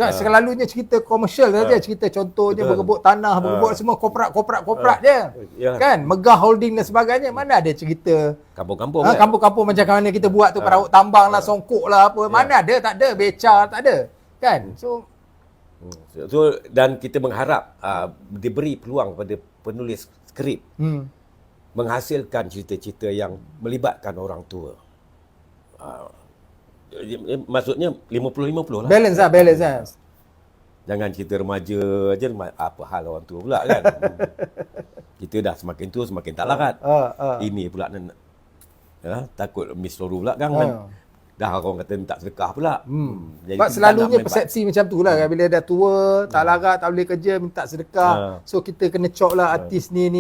Selalunya cerita komersial saja, cerita contohnya berebut tanah, berebut semua korporat je. Kan, megah holding dan sebagainya. Mana ada cerita kampung-kampung kampung-kampung macam mana kita buat tu, perahu tambang lah, songkok lah apa. Mana ada, tak ada, beca tak ada. Kan? So dan kita mengharap diberi peluang kepada penulis skrip menghasilkan cerita-cerita yang melibatkan orang tua. Maksudnya 50-50 lah. Balance lah. Jangan cerita remaja je, apa hal orang tua pula kan. Kita dah semakin tua semakin tak larat. Ini pula takut miss loru pula kan. Dah orang kata tak sedekah pula. Jadi sebab selalunya persepsi macam tu lah. Bila dah tua, tak larat, tak boleh kerja, minta sedekah. So kita kena cok lah artis ni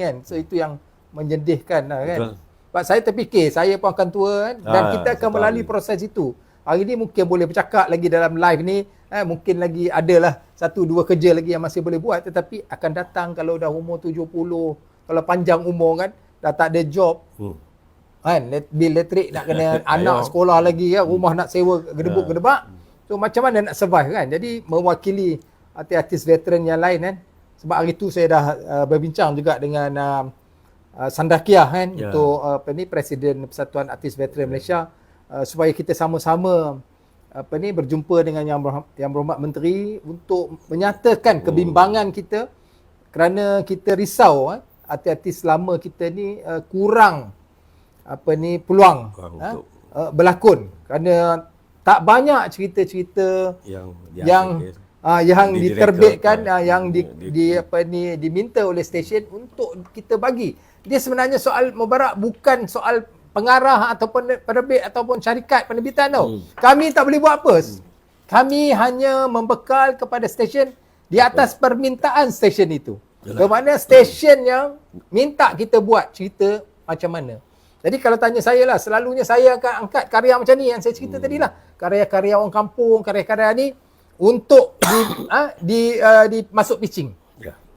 kan. So itu yang menyedihkan lah kan. Betul. Sebab saya terfikir, saya pun akan tua kan. Dan kita akan melalui proses itu. Hari ni mungkin boleh bercakap lagi dalam live ni. Mungkin lagi adalah 1-2 kerja lagi yang masih boleh buat. Tetapi akan datang kalau dah umur 70, kalau panjang umur kan, dah tak ada job. Kan, bil elektrik nak kena anak sekolah lagi kan, rumah nak sewa gedebuk-gedebak. So macam mana nak survive kan. Jadi mewakili artis-artis veteran yang lain kan. Sebab hari tu saya dah berbincang juga dengan Sandakiah kan, untuk Presiden Persatuan Artis Veteran Malaysia, supaya kita sama-sama berjumpa dengan yang berhormat menteri untuk menyatakan kebimbangan kita kerana kita risau artis-artis lama kita ni kurang peluang berlakon kerana tak banyak cerita-cerita yang diterbitkan, yang diminta oleh stesen untuk kita bagi. Dia sebenarnya soal Mubarak bukan soal pengarah ataupun penerbit ataupun syarikat penerbitan tau. Kami tak boleh buat apa. Kami hanya membekal kepada stesen di atas permintaan stesen itu. Bermakna stesen yang minta kita buat cerita macam mana. Jadi kalau tanya saya lah, selalunya saya akan angkat karya macam ni yang saya cerita tadi lah. Karya-karya orang kampung, karya-karya ni untuk masuk pitching.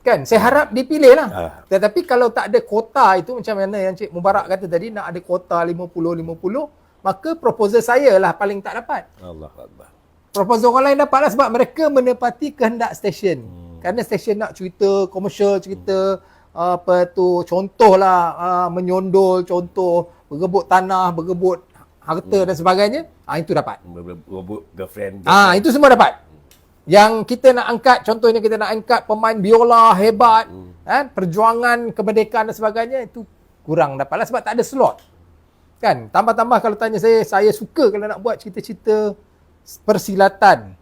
Kan, saya harap dipilih lah. Tetapi kalau tak ada kota itu, macam mana yang Cik Mubarak kata tadi, nak ada kota 50-50, maka proposal saya lah paling tak dapat. Allahuakbar. Proposal orang lain dapat lah sebab mereka menepati kehendak stesen. Kerana stesen nak cerita komersial, cerita contoh lah, menyondol, contoh berebut tanah, berebut harta dan sebagainya. Itu dapat. Berebut girlfriend. Itu semua dapat. Yang kita nak angkat, contohnya kita nak angkat pemain biola hebat, perjuangan kemerdekaan dan sebagainya, itu kurang dapat lah sebab tak ada slot. Kan, tambah-tambah kalau tanya saya suka kalau nak buat cerita-cerita persilatan,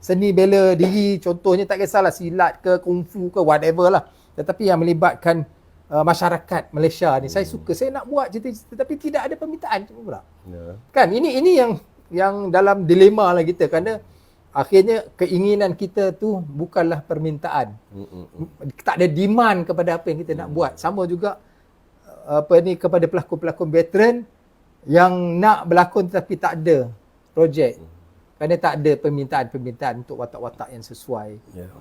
seni bela diri, contohnya tak kisahlah silat ke, kungfu ke, whatever lah. Tetapi yang melibatkan masyarakat Malaysia ni. Saya suka, saya nak buat cerita-cerita tapi tidak ada permintaan pula. Ya. Kan ini yang dalam dilema lah kita, kerana akhirnya keinginan kita tu bukanlah permintaan. Tak ada demand kepada apa yang kita nak buat. Sama juga kepada pelakon-pelakon veteran yang nak berlakon tetapi tak ada projek. Kerana tak ada permintaan untuk watak-watak yang sesuai. Ya.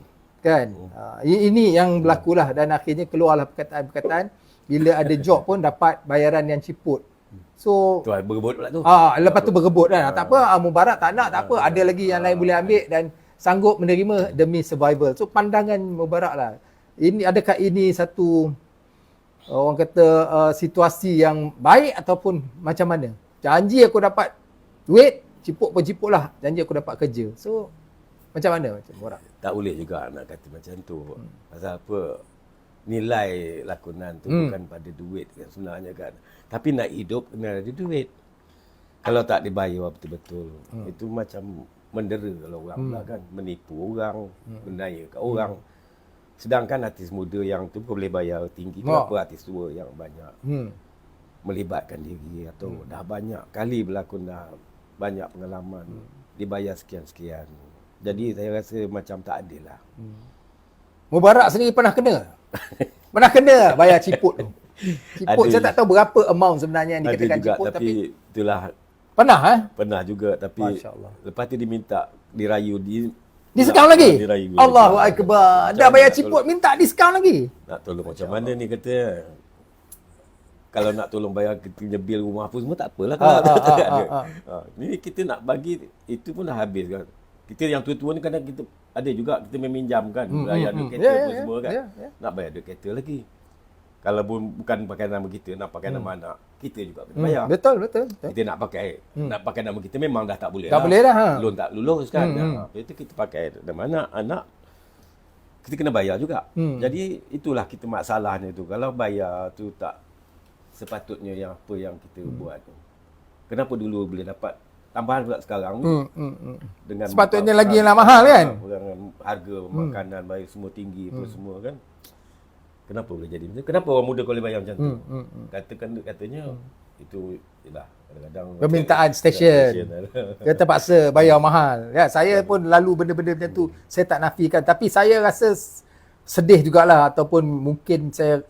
Kan? Ini yang berlakulah, dan akhirnya keluarlah perkataan-perkataan bila ada job pun dapat bayaran yang ciput. So Tu berebut pula tu. lepas tu berebut kan. Tak apa, Mubarak tak nak, tak apa. Ada lagi yang lain boleh ambil dan sanggup menerima demi survival. So pandangan Mubarak lah. Adakah ini satu orang kata situasi yang baik ataupun macam mana? Janji aku dapat duit, ciput pun ciput lah. Janji aku dapat kerja. So macam mana macam Mubarak? Tak boleh juga nak kata macam tu. Pasal apa? Nilai lakonan tu bukan pada duit kan sebenarnya kan. Tapi nak hidup kena ada duit. Kalau tak dibayar betul-betul, itu macam mendera kalau orang pula kan. Menipu orang, menaya kat orang. Sedangkan artis muda yang tu boleh bayar tinggi. Kenapa artis tua yang banyak melibatkan diri atau dah banyak kali berlakon, dah banyak pengalaman, dibayar sekian-sekian. Jadi saya rasa macam tak adil lah. Mubarak sendiri pernah kena? Pernah kena bayar ciput tu? Ciput, saya tak tahu berapa amount sebenarnya yang dikatakan juga, ciput, tapi itulah pernah pernah juga, tapi lepas tu diminta dirayu diskaun lagi? Dirayu Allahu Akbar. Dah bayar ciput minta diskaun lagi? Nak tolong macam mana ni kata. Kalau nak tolong bayar kita bil rumah pun semua tak apalah kalau tak ada. Ni kita nak bagi itu pun dah habis kan. Kita yang tua-tua ni kadang kita ada juga kita meminjam kan, bayar duit kereta apa semua kan. Nak bayar duit kereta lagi. Kalau bukan pakai nama kita, nak pakai nama anak, kita juga kena bayar. Betul. Kita nak pakai nama kita memang dah tak boleh tak boleh dah. Loan tak lulus kan. Itu kita pakai nama anak, kita kena bayar juga. Jadi itulah kita masalahnya tu. Kalau bayar tu tak sepatutnya yang apa yang kita buat tu. Kenapa dulu boleh dapat tambahan pula sekarang dengan sepatutnya lagi yang mahal kan? Dengan harga makanan baik semua tinggi apa semua kan. Kenapa boleh jadi macam tu? Kenapa orang muda boleh bayar macam tu? Katanya itu ialah kadang-kadang permintaan stesen. Dia terpaksa bayar mahal. Ya, saya pun lalu benda-benda macam tu. Saya tak nafikan, tapi saya rasa sedih jugalah, ataupun mungkin saya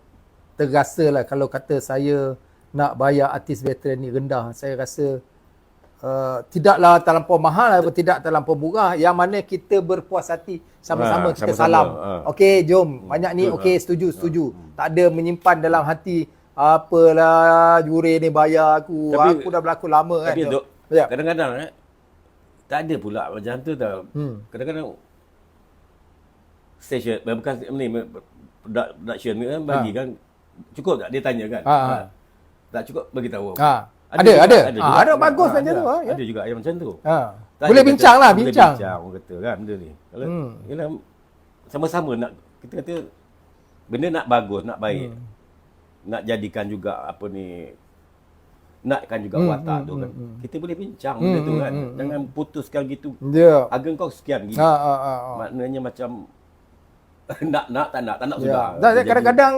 terasa lah kalau kata saya nak bayar artis veteran ni rendah. Saya rasa tidaklah terlampau mahal atau tidak terlampau murah, yang mana kita berpuas hati sama-sama kita salam. Okey, jom. Banyak ni okey, setuju. Tak ada menyimpan dalam hati apalah juri ni bayar aku. Tapi, aku dah berlakon lama kan. Tapi kadang-kadang tak ada pula macam tu tau. Kadang-kadang station bukan ni production kan bagi kan cukup tak dia tanya kan. Tak cukup bagi tahu. Ada bagus macam tu. Ada juga yang macam tu. Boleh bincang lah, bincang. Orang kata kan benda ni. Kalau sama-sama nak, kita kata benda nak bagus, nak baik. Nak jadikan juga apa ni, nakkan juga watak tu kan. Kita boleh bincang benda tu kan. Jangan putuskan gitu. Harga kau sekian gitu. Maknanya macam nak tak nak sudah.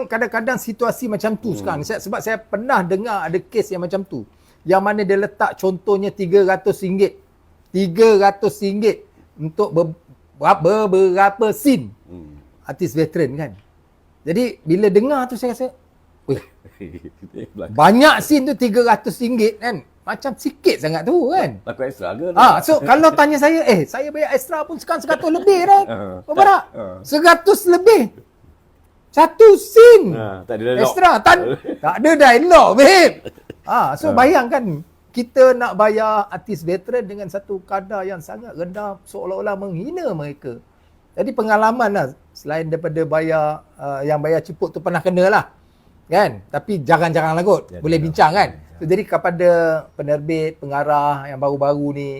Kadang-kadang situasi macam tu sekarang. Sebab saya pernah dengar ada kes yang macam tu. Yang mana dia letak contohnya RM300. RM300 untuk beberapa scene artis veteran kan. Jadi bila dengar tu saya rasa, weh, banyak scene tu RM300 kan. Macam sikit sangat tu kan. Laku extra ke? So kalau tanya saya, saya bayar extra pun sekarang 100 lebih dah. Berapa? 100 lebih. Satu scene. Tak ada dialog. Extra. Tak ada dialog, babe. So bayangkan, kita nak bayar artis veteran dengan satu kadar yang sangat rendah, seolah-olah menghina mereka. Jadi pengalaman lah, selain daripada bayar, yang bayar ciput tu pernah kena lah. Kan? Tapi jarang-jarang lah kot. Boleh bincang kan? So, jadi kepada penerbit, pengarah yang baru-baru ni,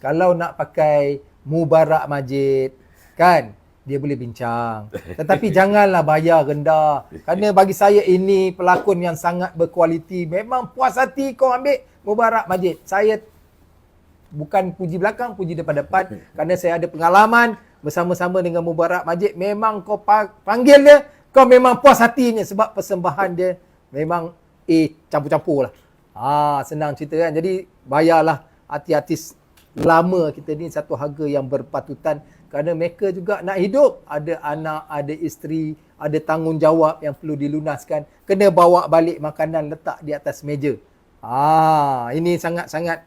kalau nak pakai Mubarak Majid, kan, dia boleh bincang. Tetapi janganlah bayar rendah. Kerana bagi saya ini pelakon yang sangat berkualiti. Memang puas hati kau ambil Mubarak Majid. Saya bukan puji belakang, puji depan depan. Kerana saya ada pengalaman bersama-sama dengan Mubarak Majid. Memang kau panggil dia, Kau memang puas hatinya sebab persembahan dia memang campur-campur lah. Senang cerita kan. Jadi bayarlah artis-artis lama kita ni satu harga yang berpatutan kerana mereka juga nak hidup. Ada anak, ada isteri, ada tanggungjawab yang perlu dilunaskan. Kena bawa balik makanan letak di atas meja. Ini sangat-sangat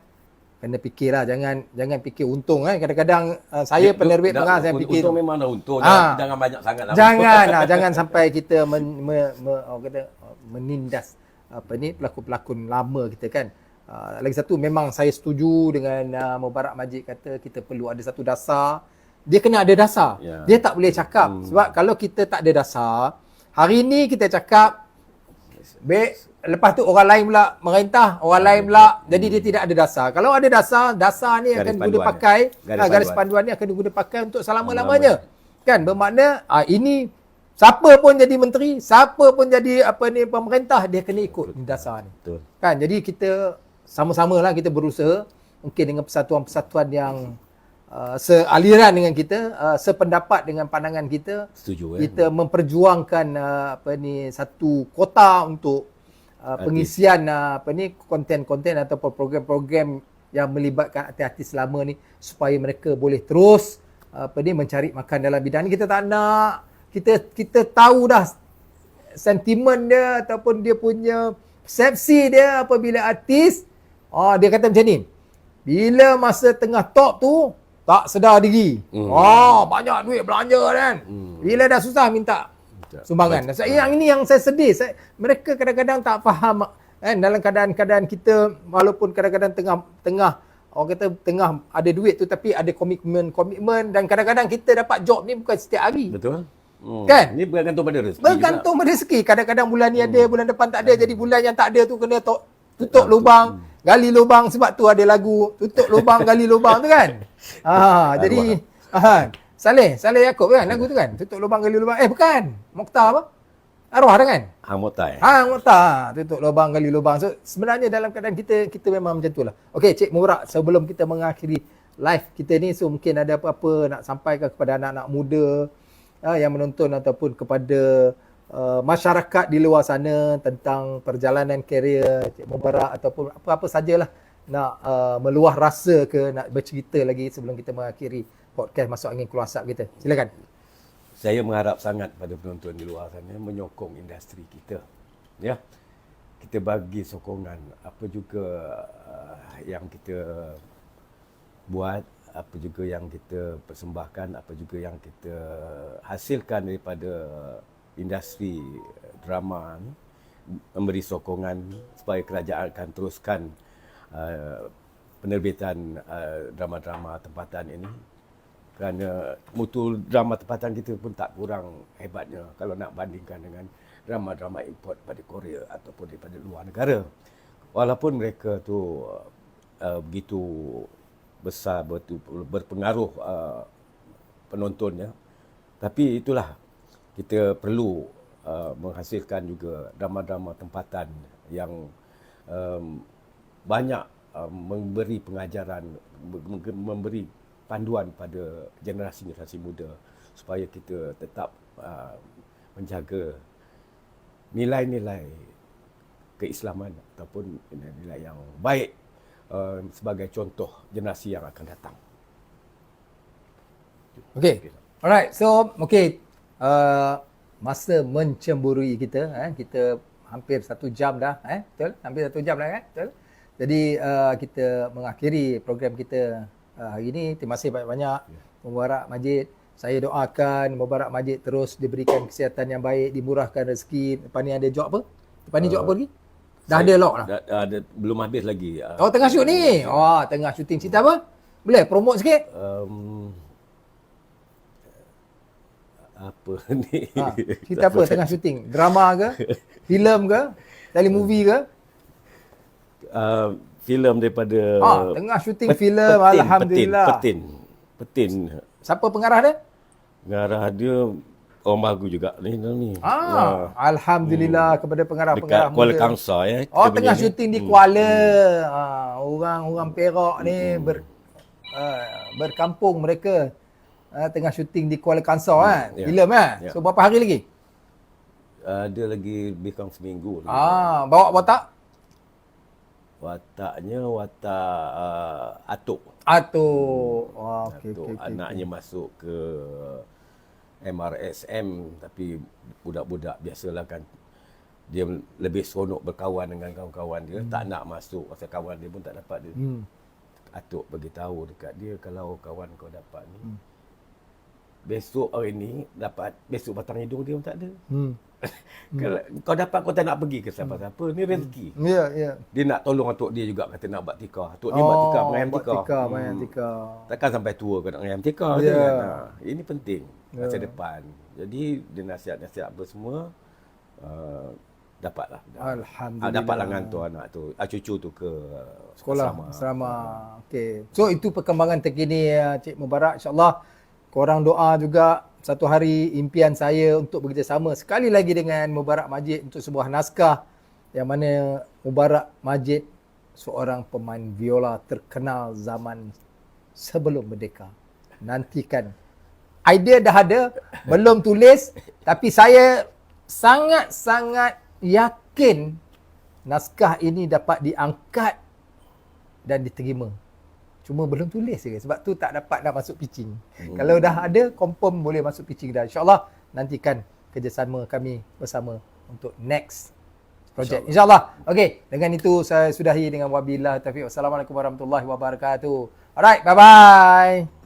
kena fikirlah, jangan fikir untung kan. Kadang-kadang saya penerbit pengarah saya fikir untung memang dah untung, jangan banyak sangat lah. Jangan sampai kita menindas pelakon-pelakon lama kita kan. Lagi satu, memang saya setuju dengan Mubarak Majid kata kita perlu ada satu dasar. Dia kena ada dasar. Dia tak boleh cakap sebab kalau kita tak ada dasar, hari ni kita cakap baik, lepas tu orang lain pula merintah, orang lain pula, jadi dia tidak ada dasar. Kalau ada dasar ni akan guna pakai, garis panduan ni akan guna pakai untuk selama-lamanya. Kan, bermakna ini siapa pun jadi menteri, siapa pun jadi pemerintah, dia kena ikut dasar ni. Betul. Kan, jadi kita sama-sama lah kita berusaha mungkin dengan persatuan-persatuan yang sealiran dengan kita, sependapat dengan pandangan kita. Setuju, kita memperjuangkan satu kota untuk pengisian konten-konten ataupun program-program yang melibatkan artis-artis lama ni supaya mereka boleh terus mencari makan dalam bidang ni. Kita tak nak, kita tahu dah sentimen dia ataupun dia punya persepsi dia apabila artis dia kata macam ni, bila masa tengah top tu tak sedar diri. Banyak duit belanja kan. Bila dah susah minta sumbangan. Yang ini yang saya sedih. Mereka kadang-kadang tak faham kan, dalam keadaan kita walaupun kadang-kadang tengah orang kata tengah ada duit tu tapi ada komitmen dan kadang-kadang kita dapat job ni bukan setiap hari. Betul. Kan? Ini bergantung pada rezeki. Bergantung pada rezeki. Kadang-kadang bulan ni ada, bulan depan tak ada. Jadi bulan yang tak ada tu kena tutup lubang, gali lubang, sebab tu ada lagu tutup lubang, gali lubang tu kan. Jadi Saleh Yaakob kan lagu tu kan, tutup lubang gali lubang. Bukan, Mokhtar apa? Arwah dah kan? Hang Mokhtar. Mokhtar, tutup lubang gali lubang. So sebenarnya dalam keadaan kita memang macam tu lah. Okey, Cik Mubarak, sebelum kita mengakhiri live kita ni, so mungkin ada apa-apa nak sampaikan kepada anak-anak muda yang menonton ataupun kepada masyarakat di luar sana tentang perjalanan karier Cik Mubarak ataupun apa-apa sajalah nak meluah rasa ke nak bercerita lagi sebelum kita mengakhiri podcast Masuk Angin Keluar Asap kita. Silakan. Saya mengharap sangat pada penonton di luar sana menyokong industri kita. Ya. Kita bagi sokongan apa juga yang kita buat, apa juga yang kita persembahkan, apa juga yang kita hasilkan daripada industri drama ni, memberi sokongan supaya kerajaan akan teruskan penerbitan drama-drama tempatan ini. Kerana mutu drama tempatan kita pun tak kurang hebatnya kalau nak bandingkan dengan drama-drama import pada Korea ataupun daripada luar negara. Walaupun mereka tu begitu besar, berpengaruh penontonnya, tapi itulah, kita perlu menghasilkan juga drama-drama tempatan yang banyak memberi pengajaran, memberi panduan pada generasi-generasi muda supaya kita tetap menjaga nilai-nilai keislaman ataupun nilai-nilai yang baik sebagai contoh generasi yang akan datang. Okey. Alright. So, masa mencemburui kita, kita hampir 1 jam dah, betul? Hampir 1 jam dah kan? Betul? Jadi kita mengakhiri program kita hari ini. Terima kasih banyak-banyak Mubarak Majid. Saya doakan Mubarak Majid terus diberikan kesihatan yang baik, dimurahkan rezeki. Lepas ni ada job apa? Lepas ni job apa lagi? Dah ada lock lah. Belum habis lagi. Tengah shoot ni. Tengah syuting. Cerita apa? Boleh promote sikit? Apa ni? Cerita apa tengah syuting? Drama ke? Filem ke? Telemovie ke? Filem daripada tengah syuting filem. Alhamdulillah. Petin. Siapa pengarah dia? Pengarah dia orang bagus juga ni. Alhamdulillah kepada pengarah-pengarah muda. Kuala Kangsar ya. Tengah syuting di Kuala. Orang Perak ni berkampung mereka. Tengah syuting di Kuala Kangsar filem So berapa hari lagi? Dia lagi lebih kurang seminggu. Bawa watak? Wataknya watak atuk. Atuk. Atuk. Anaknya masuk ke MRSM, tapi budak-budak biasalah kan. Dia lebih seronok berkawan dengan kawan-kawan dia. Tak nak masuk pasal kawan dia pun tak dapat dia. Atuk bagi tahu dekat dia, kalau kawan kau dapat ni, besok hari ni dapat, besok batang hidung dia pun tak ada. Kalau kau dapat, kau tak nak pergi ke siapa-siapa, ni rezeki. Ya, ya. Dia nak tolong atuk dia juga, kata nak buat tikar. Atuk dia buat tikar, mengayam tikar. Mengayam tikar. Takkan sampai tua kau nak mengayam tikar. Ya. Kan? Ini penting masa depan. Jadi dia nasihat-nasihat apa semua, dapatlah. Alhamdulillah. Dapatlah ngantor anak tu, cucu tu ke sekolah asrama. Okey. So itu perkembangan terkini Cik Mubarak. InsyaAllah korang doa juga, satu hari impian saya untuk bekerjasama sekali lagi dengan Mubarak Majid untuk sebuah naskah yang mana Mubarak Majid seorang pemain viola terkenal zaman sebelum merdeka. Nantikan. Idea dah ada, belum tulis, tapi saya sangat-sangat yakin naskah ini dapat diangkat dan diterima. Cuma belum tulis je, sebab tu tak dapat nak masuk pitching. Kalau dah ada, confirm boleh masuk pitching dah. InsyaAllah nantikan kerjasama kami bersama untuk next project. InsyaAllah. Okey, dengan itu saya sudahi dengan wabillahi taufiq. Wassalamualaikum warahmatullahi wabarakatuh. Alright, bye-bye.